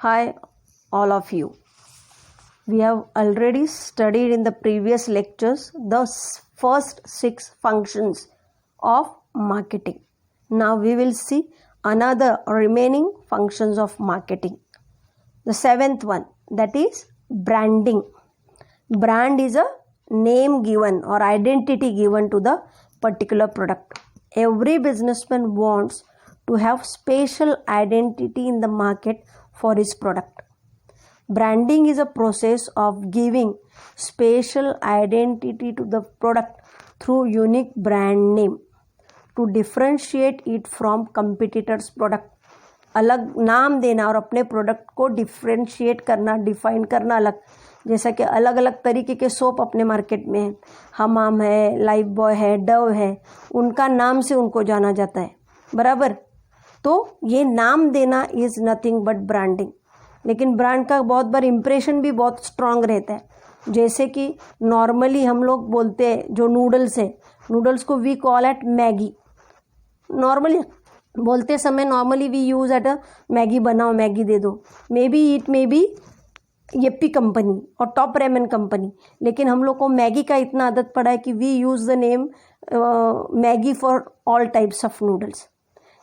Hi, all of you. We have already studied in the previous lectures the first 6 functions of marketing. Now we will see another remaining functions of marketing. The 7th one, that is branding. Brand is a name given or identity given to the particular product. Every businessman wants to have special identity in the market for his product. Branding is a process of giving special identity to the product through unique brand name to differentiate it from competitors product. अलग नाम देना और अपने product को differentiate करना, define करना अलग. जैसा कि अलग अलग तरीके के सोप अपने मार्केट में हैं, हमाम है, लाइफ बॉय है, डव है, उनका नाम से उनको जाना जाता है, बराबर. तो ये नाम देना इज़ नथिंग बट ब्रांडिंग. लेकिन ब्रांड का बहुत बार इम्प्रेशन भी बहुत स्ट्रांग रहता है. जैसे कि नॉर्मली हम लोग बोलते हैं जो नूडल्स है, नूडल्स को we call at Maggi. Normally बोलते समय normally we use at a Maggi बनाओ, मैगी दे दो. May be it may be Yippee company और टॉप रेमन कंपनी. लेकिन हम लोग को मैगी का इतना आदत पड़ा है कि we use the name Maggi for all types of noodles.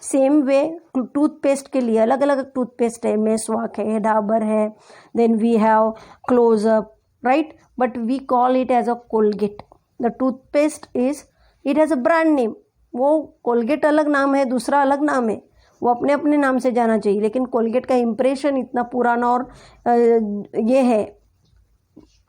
Same way toothpaste के लिए अलग अलग टूथपेस्ट है, मेसवाक है, डाबर है, then we have Closeup, right. But we call it as a Colgate. The toothpaste is it has a brand name. वो Colgate अलग नाम है, दूसरा अलग नाम है, वो अपने अपने नाम से जाना चाहिए. लेकिन कोलगेट का इम्प्रेशन इतना पुराना और ये है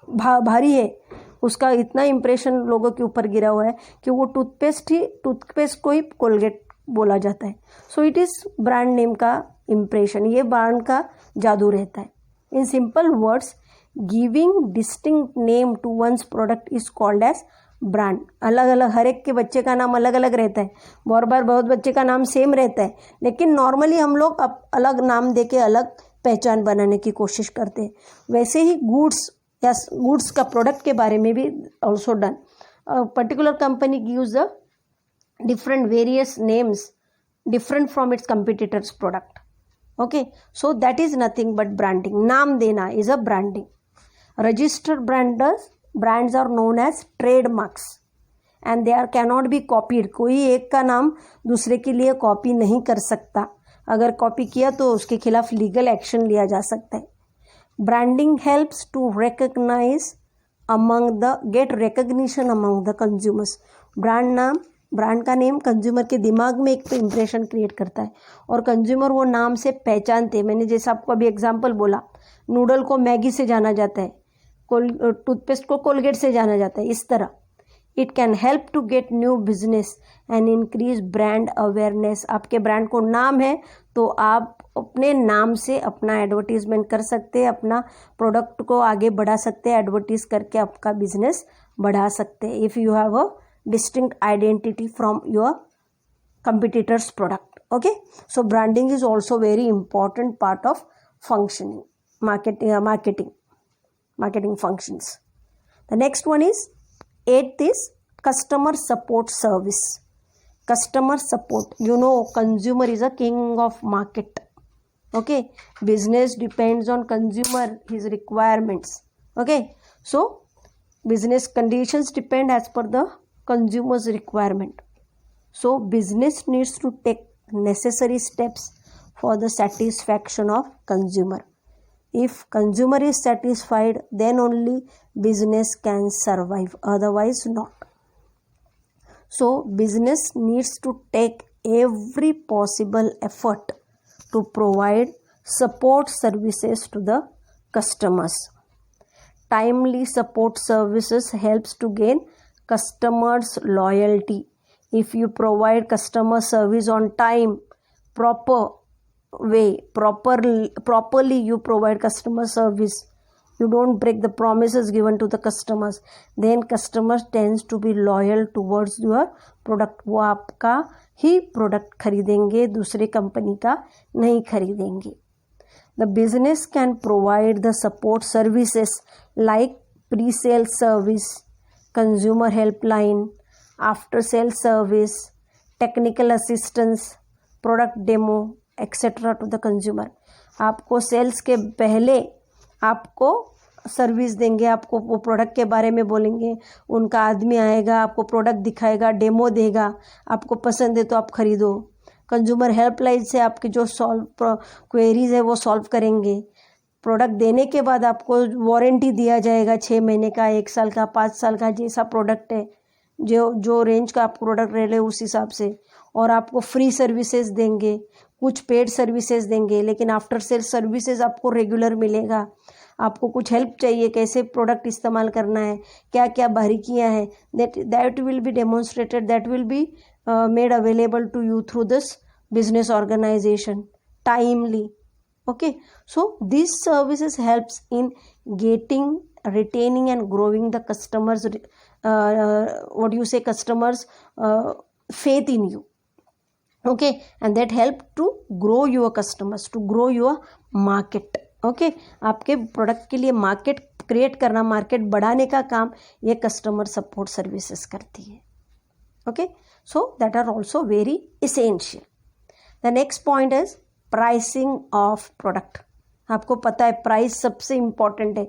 भारी है, उसका इतना इम्प्रेशन लोगों के ऊपर गिरा हुआ है कि वो टूथपेस्ट को ही कोलगेट बोला जाता है. So it is brand name का इम्प्रेशन, ये ब्रांड का जादू रहता है. In simple words, giving distinct name to one's product is called as brand. अलग अलग हर एक के बच्चे का नाम अलग अलग रहता है. बहुत बच्चे का नाम सेम रहता है, लेकिन नॉर्मली हम लोग अब अलग नाम दे के अलग पहचान बनाने की कोशिश करते हैं. वैसे ही गुड्स या गुड्स का प्रोडक्ट के बारे में भी also done. Particular company gives the different various names different from its competitors product. Okay, so that is nothing but branding. naam dena is a branding. Registered brands are known as trademarks and they are cannot be copied. कोई एक का नाम दूसरे के लिए copy नहीं कर सकता. अगर कॉपी किया तो उसके खिलाफ लीगल एक्शन लिया जा सकता है. Branding helps to recognize get recognition among the consumers. Brand का नेम कंज्यूमर के दिमाग में एक इम्प्रेशन क्रिएट करता है और कंज्यूमर वो नाम से पहचानते हैं. मैंने जैसे आपको अभी एग्जांपल बोला, नूडल को मैगी से जाना जाता है, टूथपेस्ट को कोलगेट से जाना जाता है. इस तरह it can help to get new business and increase brand awareness. आपके ब्रांड को नाम है तो आप अपने नाम से अपना एडवर्टीजमेंट कर सकते हैं, अपना प्रोडक्ट को आगे बढ़ा सकते हैं, एडवर्टीज करके आपका बिजनेस बढ़ा सकते हैं. If you have a distinct identity from your competitor's product. Okay, so branding is also very important part of functioning marketing functions. The next one is 8th is customer support service. Customer support, you know, consumer is a king of market. Okay, business depends on consumer, his requirements. Okay, so business conditions depend as per the consumer's requirement. So business needs to take necessary steps for the satisfaction of consumer. If consumer is satisfied, then only business can survive, otherwise not. So business needs to take every possible effort to provide support services to the customers. Timely support services helps to gain customers loyalty. If you provide customer service on time, properly you provide customer service, you don't break the promises given to the customers, then customers tends to be loyal towards your product. वो आपका ही product खरीदेंगे, दूसरे company का नहीं खरीदेंगे. The business can provide the support services like pre-sale service, consumer helpline, after sale service, technical assistance, product demo, etc. to the consumer. आपको sales के पहले आपको सर्विस देंगे, आपको वो प्रोडक्ट के बारे में बोलेंगे, उनका आदमी आएगा, आपको प्रोडक्ट दिखाएगा, डेमो देगा, आपको पसंद है तो आप खरीदो। कंज्यूमर हेल्पलाइन से आपकी जो क्वेरीज है वो सॉल्व करेंगे। प्रोडक्ट देने के बाद आपको वारंटी दिया जाएगा 6 महीने का, 1 साल का, 5 साल का, जैसा प्रोडक्ट है, जो रेंज का आप प्रोडक्ट ले ले उस हिसाब से। और आपको फ्री सर्विसेज देंगे, कुछ पेड सर्विसेज देंगे, लेकिन आफ्टर सेल सर्विसेज आपको रेगुलर मिलेगा। आपको कुछ हेल्प चाहिए, कैसे प्रोडक्ट इस्तेमाल करना है, क्या क्या बारीकियां हैं, that will be demonstrated, that will be made available to you through this business organization timely. Okay, so these services helps in getting, retaining and growing the customers, customers faith in you. Okay, and that help to grow your customers, to grow your market. Okay, आपके product के लिए market create करना, market बढ़ाने का काम ये customer support services करती है. Okay, so that are also very essential. The next point is pricing of product. आपको पता है प्राइस सबसे इम्पॉर्टेंट है.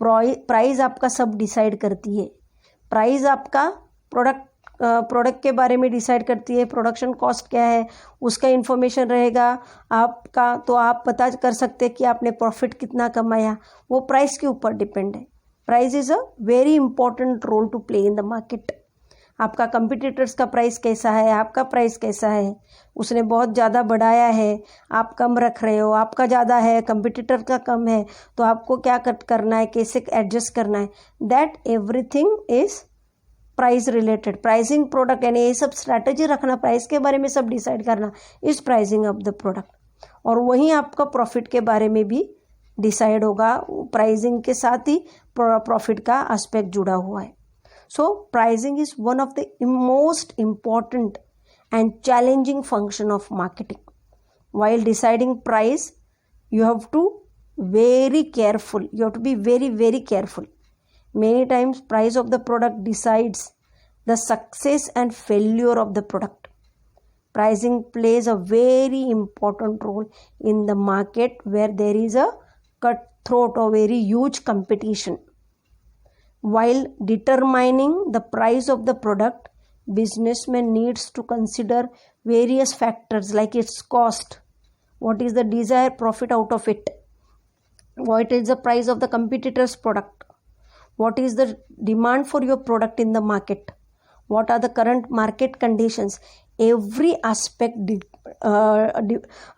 प्राइस आपका सब डिसाइड करती है. प्राइस आपका प्रोडक्ट के बारे में डिसाइड करती है. प्रोडक्शन कॉस्ट क्या है उसका इन्फॉर्मेशन रहेगा आपका, तो आप पता कर सकते हैं कि आपने प्रॉफिट कितना कमाया. वो प्राइस के ऊपर डिपेंड है. Price is a very important role to play in the market. आपका कंपटीटर्स का प्राइस कैसा है, आपका प्राइस कैसा है, उसने बहुत ज़्यादा बढ़ाया है, आप कम रख रहे हो, आपका ज़्यादा है, कंपटीटर का कम है, तो आपको क्या करना है, कैसे एडजस्ट करना है. That everything is price related. Pricing product यानी ये सब स्ट्रैटेजी रखना, प्राइस के बारे में सब डिसाइड करना is pricing of the product. और वहीं आपका प्रॉफिट के बारे में भी डिसाइड होगा. प्राइसिंग के साथ ही प्रॉफिट का एस्पेक्ट जुड़ा हुआ है. So pricing is one of the most important and challenging function of marketing. While deciding price, you have to very careful. You have to be very, very careful. Many times price of the product decides the success and failure of the product. Pricing plays a very important role in the market where there is a cutthroat or very huge competition. While determining the price of the product, businessman needs to consider various factors like its cost, what is the desired profit out of it, what is the price of the competitor's product, what is the demand for your product in the market, what are the current market conditions. Every aspect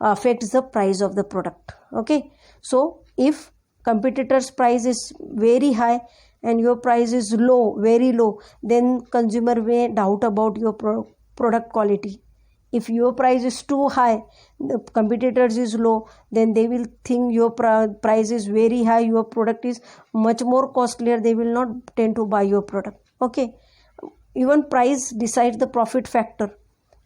affects the price of the product. Okay, so if competitor's price is very high and your price is low, very low, then consumer may doubt about your product quality. If your price is too high, the competitors is low, then they will think your price is very high, your product is much more costlier, they will not tend to buy your product. Okay, even price decides the profit factor.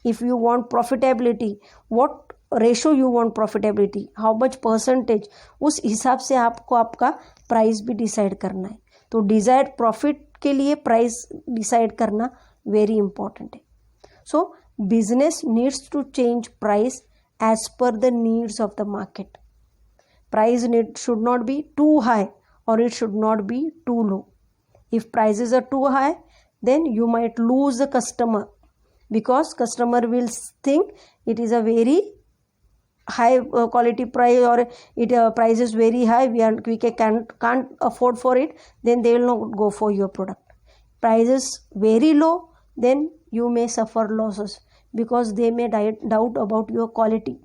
If you want profitability, what ratio you want profitability, how much percentage, उस हिसाब से आपको आपका price भी decide करना है. तो desired profit के लिए प्राइस डिसाइड करना वेरी इंपॉर्टेंट है. So business needs to change price as per the needs of the market. Price should not be too high और it should not be too low. If prices are too high then you might lose the customer because customer will think it is a very high quality price or it price is very high, we can't afford for it, then they will not go for your product. Price is very low, then you may suffer losses because they may doubt about your quality.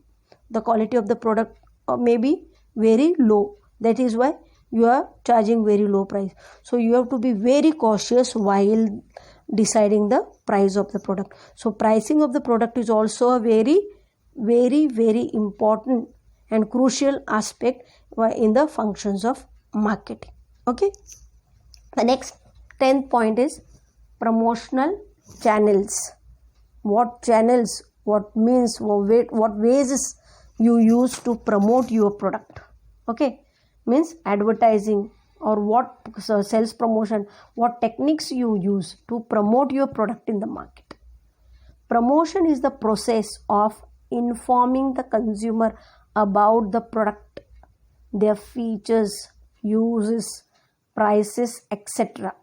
The quality of the product may be very low, that is why you are charging very low price. So you have to be very cautious while deciding the price of the product. So pricing of the product is also a very, very, very important and crucial aspect in the functions of marketing. Okay, the next 10th point is promotional channels. What channels, what means, what ways you use to promote your product. Okay, means advertising or what sales promotion, what techniques you use to promote your product in the market. Promotion is the process of informing the consumer about the product their features, uses, prices, etc.,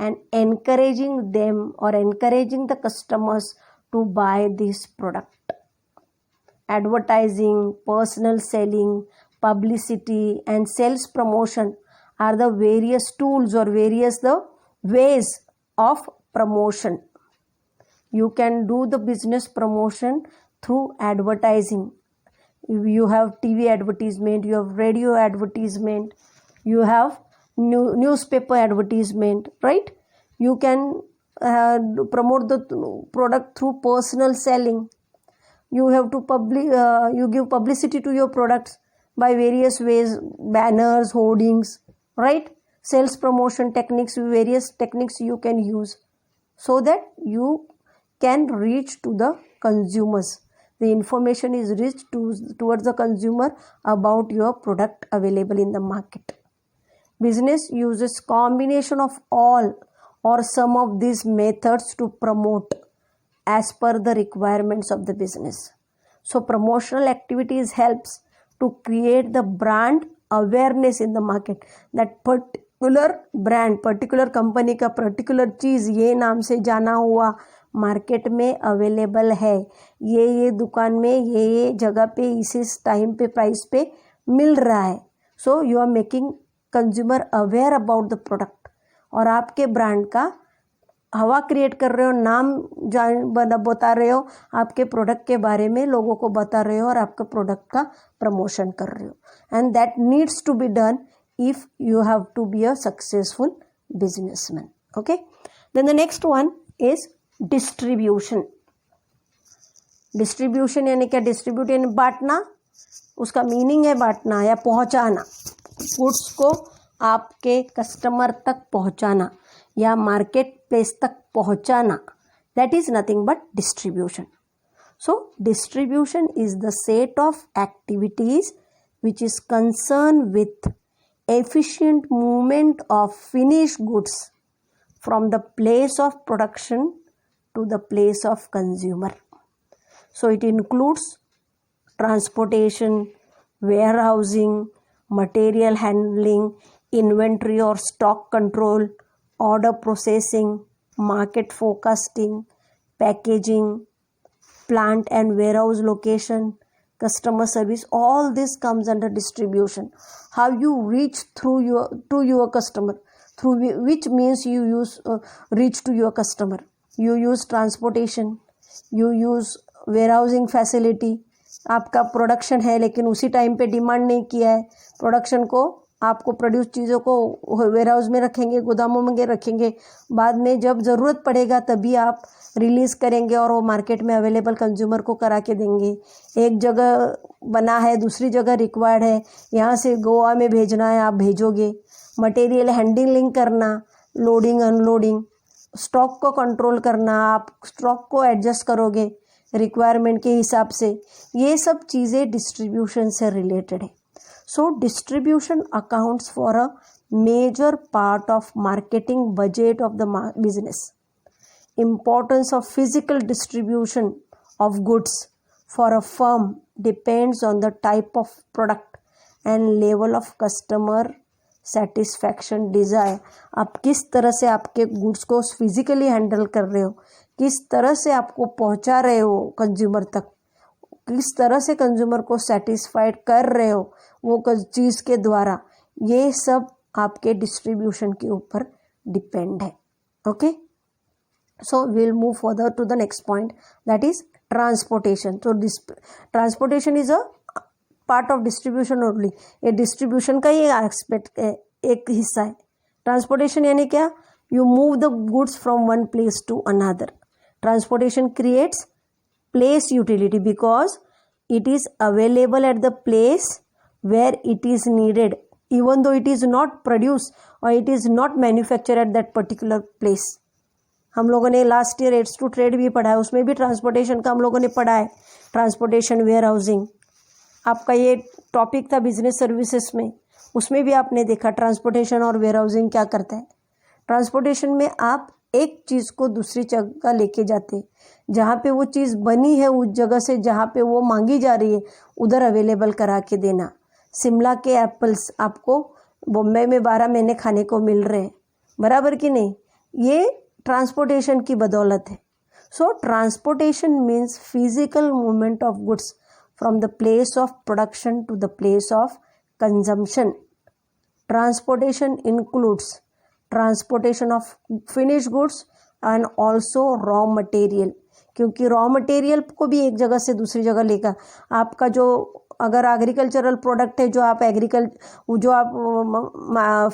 and encouraging them or encouraging the customers to buy this product. Advertising, personal selling, publicity, and sales promotion are the various tools or various the ways of promotion. You can do the business promotion through advertising. You have TV advertisement, you have radio advertisement, you have newspaper advertisement, right? You can promote the product through personal selling. You have to you give publicity to your products by various ways, banners, hoardings, right? Sales promotion techniques, various techniques you can use so that you can reach to the consumers. The information is reached towards the consumer about your product available in the market. Business uses combination of all or some of these methods to promote as per the requirements of the business. So promotional activities helps to create the brand awareness in the market. That particular brand, particular company का particular चीज़ ये नाम से जाना हुआ market में available है, ये दुकान में ये जगह पे इस टाइम पे प्राइस पे मिल रहा है. So you are making consumer aware about the product और आपके ब्रांड का हवा क्रिएट कर रहे हो, नाम बता रहे हो, आपके प्रोडक्ट के बारे में लोगों को बता रहे हो और आपके प्रोडक्ट का प्रमोशन कर रहे हो. And that needs to be done if you have to be a successful businessman. Okay, then the next one is distribution. Distribution यानी क्या? डिस्ट्रीब्यूट यानी बांटना, उसका मीनिंग है बांटना या पहुंचाना. गुड्स को आपके कस्टमर तक पहुंचाना या मार्केट प्लेस तक पहुंचाना, that is nothing but distribution. So distribution is the set of activities which is concern with efficient movement of finished goods from the place of production to the place of consumer. So it includes transportation, warehousing, material handling, inventory or stock control, order processing, market forecasting, packaging, plant and warehouse location, customer service. All this comes under distribution. How you reach to your customer, through which means you use reach to your customer. You use transportation, you use warehousing facility. आपका production है लेकिन उसी time पे demand नहीं किया है, production को आपको प्रोड्यूस चीज़ों को वेयर हाउस में रखेंगे, गोदामों में रखेंगे, बाद में जब ज़रूरत पड़ेगा तभी आप रिलीज़ करेंगे और वो मार्केट में अवेलेबल कंज्यूमर को करा के देंगे. एक जगह बना है, दूसरी जगह रिक्वायर्ड है, यहाँ से गोवा में भेजना है, आप भेजोगे. मटेरियल हैंडलिंग करना, लोडिंग अनलोडिंग, स्टॉक को कंट्रोल करना, आप स्टॉक को एडजस्ट करोगे रिक्वायरमेंट के हिसाब से. ये सब चीज़ें डिस्ट्रीब्यूशन से रिलेटेड है. So distribution accounts for a major part of marketing budget of the business. Importance of physical distribution of goods for a firm depends on the type of product and level of customer satisfaction desire. आप किस तरह से आपके goods को physically handle कर रहे हो, किस तरह से आपको पहुंचा रहे हो कंज्यूमर तक, किस तरह से कंज्यूमर को सेटिस्फाइड कर रहे हो वो चीज़ के द्वारा, ये सब आपके डिस्ट्रीब्यूशन के ऊपर डिपेंड है. Okay, so will move further to the next point, that is transportation. तो transportation is a part of distribution only. ये डिस्ट्रीब्यूशन का ही एस्पेक्ट है, एक हिस्सा है. ट्रांसपोर्टेशन यानी क्या? You move the goods from one place to another. Transportation creates place utility because it is available at the place where it is needed, even though it is not produced or it is not manufactured at that particular place. हम लोगों ने last year aids to trade भी पढ़ा है, उसमें भी transportation का हम लोगों ने पढ़ा है. ट्रांसपोर्टेशन, वेयर हाउसिंग, आपका ये टॉपिक था बिजनेस सर्विसेज में, उसमें भी आपने देखा ट्रांसपोर्टेशन और वेयर हाउसिंग क्या करता है. ट्रांसपोर्टेशन में आप एक चीज़ को दूसरी जगह लेके जाते, जहाँ पे वो चीज़ बनी है उस जगह से जहाँ पे वो मांगी जा रही है उधर अवेलेबल करा के देना. शिमला के एप्पल्स आपको बॉम्बे में 12 महीने खाने को मिल रहे हैं, बराबर कि नहीं? ये ट्रांसपोर्टेशन की बदौलत है. So transportation means physical movement of goods from the place of production to the place of consumption. Transportation includes transportation of finished goods and also raw material, क्योंकि रॉ मटेरियल को भी एक जगह से दूसरी जगह लेकर आपका जो अगर एग्रीकल्चरल प्रोडक्ट है जो आप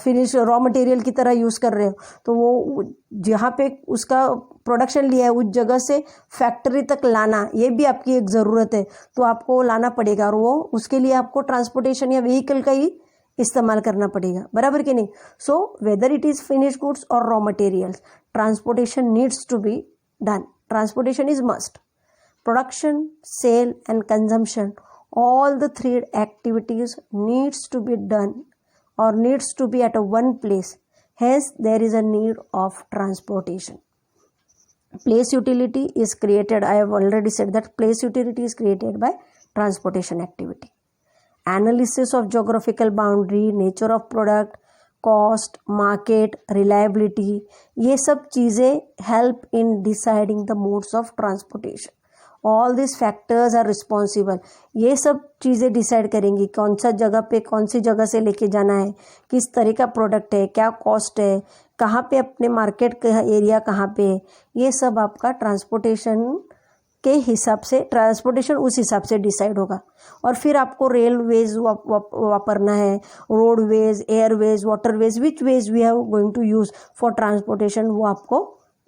फिनिश रॉ मटेरियल की तरह यूज़ कर रहे हो, तो वो जहाँ पे उसका प्रोडक्शन लिया है उस जगह से फैक्ट्री तक लाना, ये भी आपकी एक ज़रूरत है, तो आपको लाना पड़ेगा और वो उसके लिए आपको ट्रांसपोर्टेशन या व्हीकल का ही इस्तेमाल करना पड़ेगा, बराबर कि नहीं? So whether it is finish goods और raw materials, transportation needs to be done. Transportation is must. Production, sale and consumption, all the three activities needs to be done or needs to be at a one place. Hence there is a need of transportation. Place utility is created, I have already said that place utility is created by transportation activity. Analysis of geographical boundary, nature of product, cost, market, reliability, ये सब चीज़ें help in deciding the modes of transportation. All this factors are responsible. ये सब चीज़ें decide करेंगी कौन सा जगह पे कौन सी जगह से लेके जाना है, किस तरह का प्रोडक्ट है, क्या कॉस्ट है, कहाँ पे अपने मार्केट का एरिया कहाँ पे है. ये सब आपका ट्रांसपोर्टेशन के हिसाब से, ट्रांसपोर्टेशन उस हिसाब से डिसाइड होगा. और फिर आपको रेलवेज वापरना है, roadways, airways, waterways, which ways we are going to use for transportation, वो आपको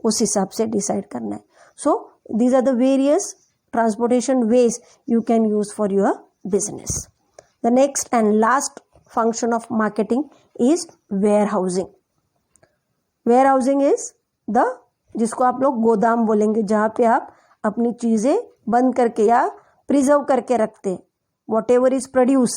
उस हिसाब से डिसाइड करना है. So these are the various transportation ways you can use for your business. The next and last function of marketing is warehousing. Warehousing is the, जिसको आप लोग गोदाम बोलेंगे, जहाँ पे आप अपनी चीज़ें बंद करके या प्रिजर्व करके रखते हैं. Whatever is produce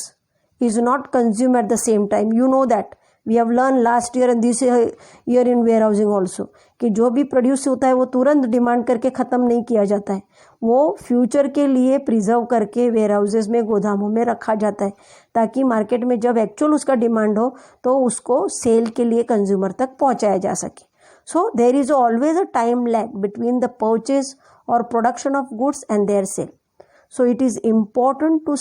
is not consume at the same time. You know that we have learn last year and this year in warehousing also, कि जो भी प्रोड्यूस होता है वो तुरंत डिमांड करके ख़त्म नहीं किया जाता है, वो फ्यूचर के लिए प्रिजर्व करके वेयर हाउसेज में, गोदामों में रखा जाता है, ताकि मार्केट में जब एक्चुअल उसका डिमांड हो तो उसको सेल के लिए कंज्यूमर तक पहुँचाया जा सके. So there is always a time lag between the purchase or production of goods and their sale. So it is important to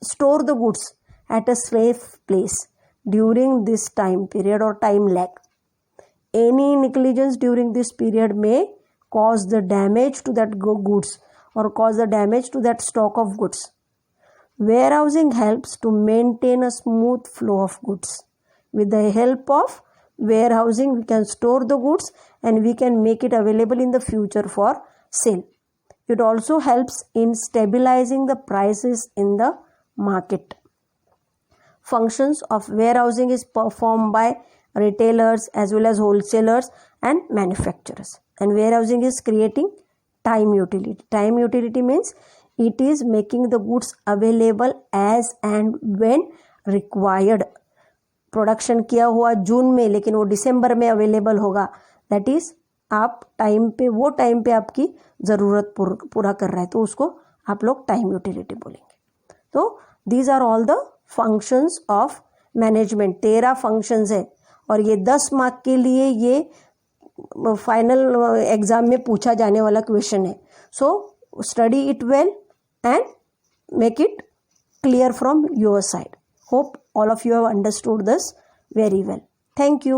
store the goods at a safe place during this time period or time lag. Any negligence during this period may cause the damage to that goods or cause the damage to that stock of goods. Warehousing helps to maintain a smooth flow of goods. With the help of warehousing, we can store the goods and we can make it available in the future for sale. It also helps in stabilizing the prices in the market. Functions of warehousing is performed by retailers as well as wholesalers and manufacturers. And warehousing is creating time utility. Time utility means it is making the goods available as and when required. Production किया हुआ जून में लेकिन वो दिसंबर में available होगा, that is आप time पे, वो टाइम पे आपकी ज़रूरत पूरा कर रहा है, तो उसको आप लोग टाइम यूटिलिटी बोलेंगे. तो these are all the functions of management. 13 functions है और ये 10 मार्क के लिए ये फाइनल एग्जाम में पूछा जाने वाला क्वेश्चन है. So study it well and make it clear from your side. Hope all of you have understood this very well. Thank you.